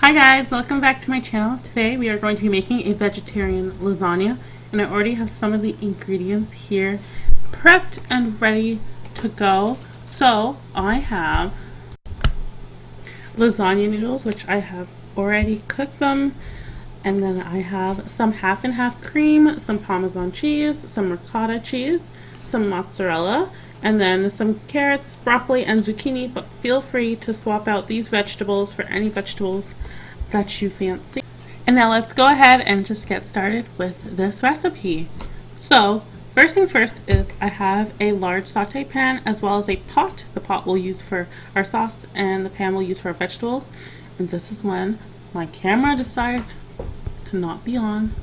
Hi guys, welcome back to my channel. Today we are going to be making a vegetarian lasagna, and I already have some of the ingredients here prepped and ready to go. So I have lasagna noodles, which I have already cooked them, and then I have some half and half cream, some Parmesan cheese, some ricotta cheese, some mozzarella, and then some carrots, broccoli, and zucchini, but feel free to swap out these vegetables for any vegetables that you fancy. And now let's go ahead and just get started with this recipe. So first things first is I have a large saute pan as well as a pot. The pot we'll use for our sauce and the pan we'll use for our vegetables. And this is when my camera decided to not be on.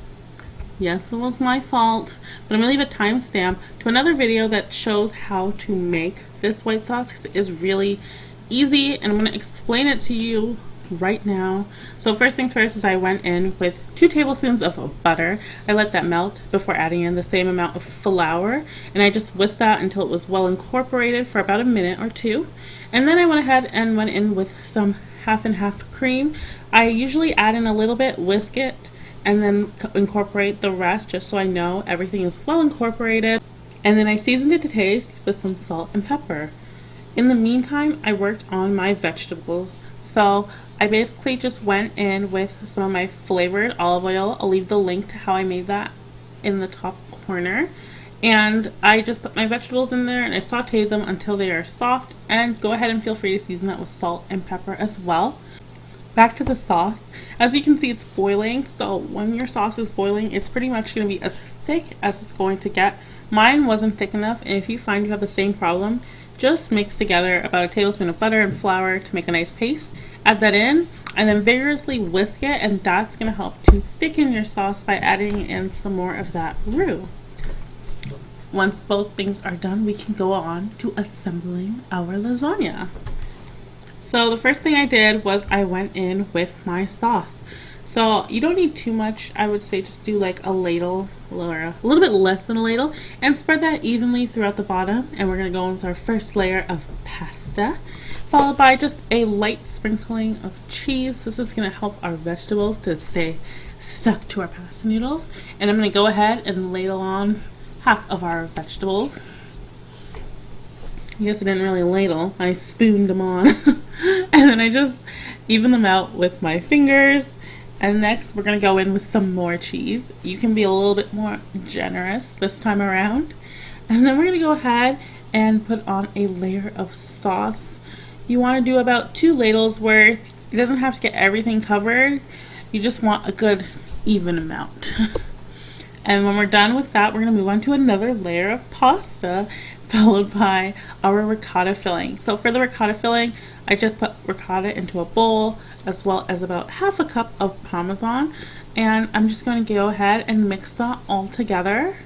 Yes, it was my fault, but I'm going to leave a timestamp to another video that shows how to make this white sauce because it is really easy, and I'm going to explain it to you right now. So first things first is I went in with 2 tablespoons of butter. I let that melt before adding in the same amount of flour, and I just whisked that until it was well incorporated for about a minute or two. And then I went ahead and went in with some half and half cream. I usually add in a little bit, whisk it, and then incorporate the rest just so I know everything is well incorporated. And then I seasoned it to taste with some salt and pepper. In the meantime, I worked on my vegetables. So I basically just went in with some of my flavored olive oil. I'll leave the link to how I made that in the top corner. And I just put my vegetables in there and I sauteed them until they are soft. And go ahead and feel free to season that with salt and pepper as well. Back to the sauce. As you can see, it's boiling, so when your sauce is boiling, it's pretty much going to be as thick as it's going to get. Mine wasn't thick enough, and if you find you have the same problem, just mix together about a tablespoon of butter and flour to make a nice paste. Add that in, and then vigorously whisk it, and that's going to help to thicken your sauce by adding in some more of that roux. Once both things are done, we can go on to assembling our lasagna. So the first thing I did was I went in with my sauce. So you don't need too much. I would say just do like a ladle or a little bit less than a ladle and spread that evenly throughout the bottom. And we're going to go in with our first layer of pasta, followed by just a light sprinkling of cheese. This is going to help our vegetables to stay stuck to our pasta noodles. And I'm going to go ahead and ladle on half of our vegetables. I guess I didn't really ladle, I spooned them on. And then I just even them out with my fingers. And next we're going to go in with some more cheese. You can be a little bit more generous this time around. And then we're going to go ahead and put on a layer of sauce. You want to do about 2 ladles worth. It doesn't have to get everything covered. You just want a good even amount. And when we're done with that, we're going to move on to another layer of pasta, followed by our ricotta filling. So for the ricotta filling, I just put ricotta into a bowl as well as about half a cup of Parmesan, and I'm just going to go ahead and mix that all together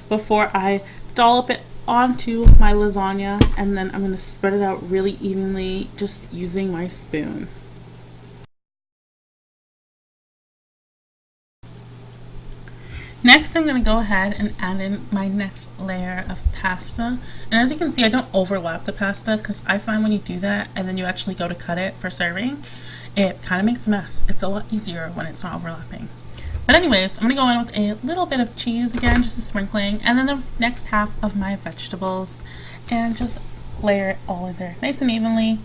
before I dollop it onto my lasagna, and then I'm going to spread it out really evenly just using my spoon. Next, I'm going to go ahead and add in my next layer of pasta. And as you can see, I don't overlap the pasta because I find when you do that and then you actually go to cut it for serving, it kind of makes a mess. It's a lot easier when it's not overlapping. But anyways, I'm going to go in with a little bit of cheese again, just a sprinkling, and then the next half of my vegetables, and just layer it all in there nice and evenly.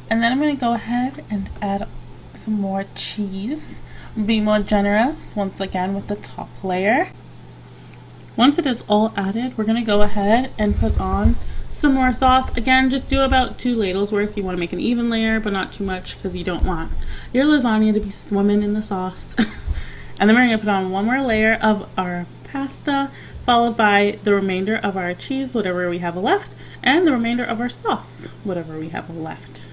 And then I'm going to go ahead and add some more cheese. Be more generous once again with the top layer. Once it is all added, we're going to go ahead and put on some more sauce. Again, just do about 2 ladles worth. You want to make an even layer, but not too much because you don't want your lasagna to be swimming in the sauce. And then we're going to put on one more layer of our pasta, followed by the remainder of our cheese, whatever we have left, and the remainder of our sauce, whatever we have left.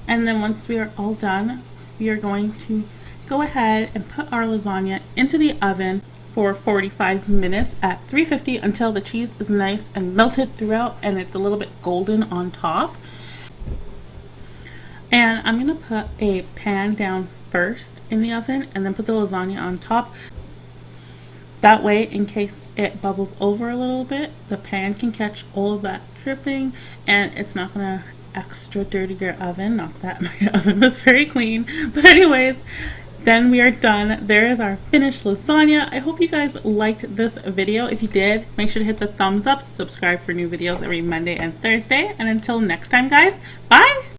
And then once we are all done, we are going to go ahead and put our lasagna into the oven for 45 minutes at 350 until the cheese is nice and melted throughout and it's a little bit golden on top. And I'm going to put a pan down first in the oven and then put the lasagna on top. That way, in case it bubbles over a little bit, the pan can catch all of that dripping and it's not going to extra dirtier oven. Not that my oven was very clean, but anyways, then we are done. There is our finished lasagna. I hope you guys liked this video. If you did, make sure to hit the thumbs up, subscribe for new videos every Monday and Thursday, and until next time guys, bye!